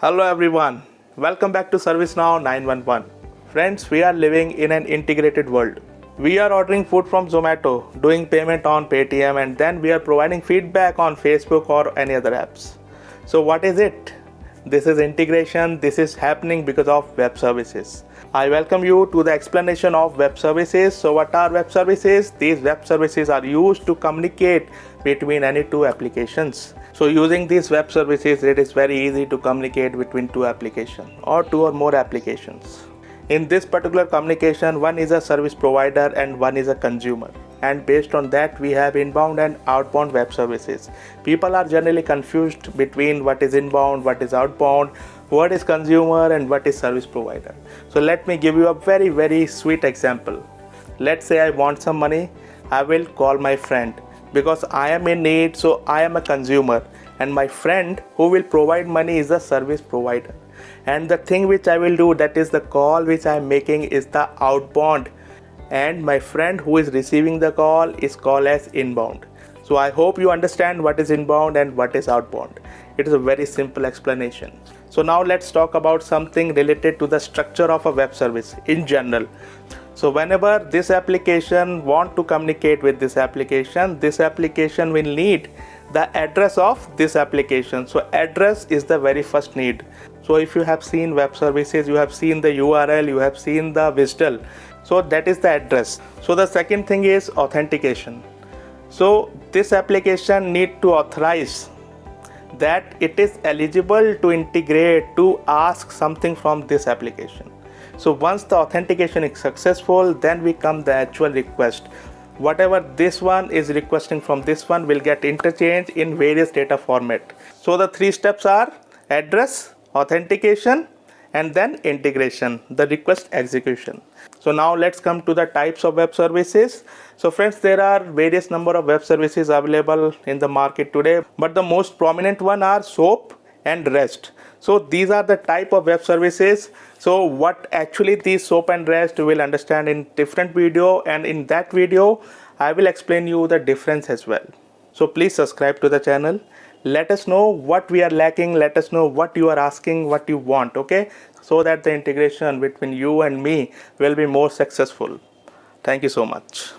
Hello everyone, welcome back to ServiceNow 911. Friends, we are living in an integrated world. We are ordering food from Zomato, doing payment on Paytm, and then we are providing feedback on Facebook or any other apps. So what is it? This is integration. This is happening because of web services. I welcome you to the explanation of web services. So what are web services? These web services are used to communicate between any two applications. So using these web services, it is very easy to communicate between two applications or two or more applications. In this particular communication, one is a service provider and one is a consumer. And based on that, we have inbound and outbound web services. People are generally confused between what is inbound, what is outbound, what is consumer and what is service provider. So let me give you a very sweet example. Let's say I want some money. I will call my friend because I am in need, so I am a consumer, and my friend who will provide money is a service provider. And the thing which I will do, that is the call which I am making, is the outbound, and my friend who is receiving the call is called as inbound. So I hope you understand what is inbound and what is outbound. It is a very simple explanation. So now let's talk about something related to the structure of a web service in general. So whenever this application want to communicate with this application will need the address of this application. So address is the very first need. So if you have seen web services, you have seen the URL, you have seen the WSDL. So that is the address. So the second thing is authentication. So this application need to authorize that it is eligible to integrate, to ask something from this application. So once the authentication is successful, then we come the actual request. Whatever this one is requesting from this one will get interchanged in various data format. So the three steps are address, authentication, and then integration, the request execution. So now let's come to the types of web services. So friends, there are various number of web services available in the market today, but the most prominent one are SOAP and REST. So these are the type of web services. So what actually these SOAP and REST you will understand in different video, and in that video I will explain you the difference as well. So please subscribe to the channel. Let us know what we are lacking. Let us know what you are asking, what you want, okay? So that the integration between you and me will be more successful. Thank you so much.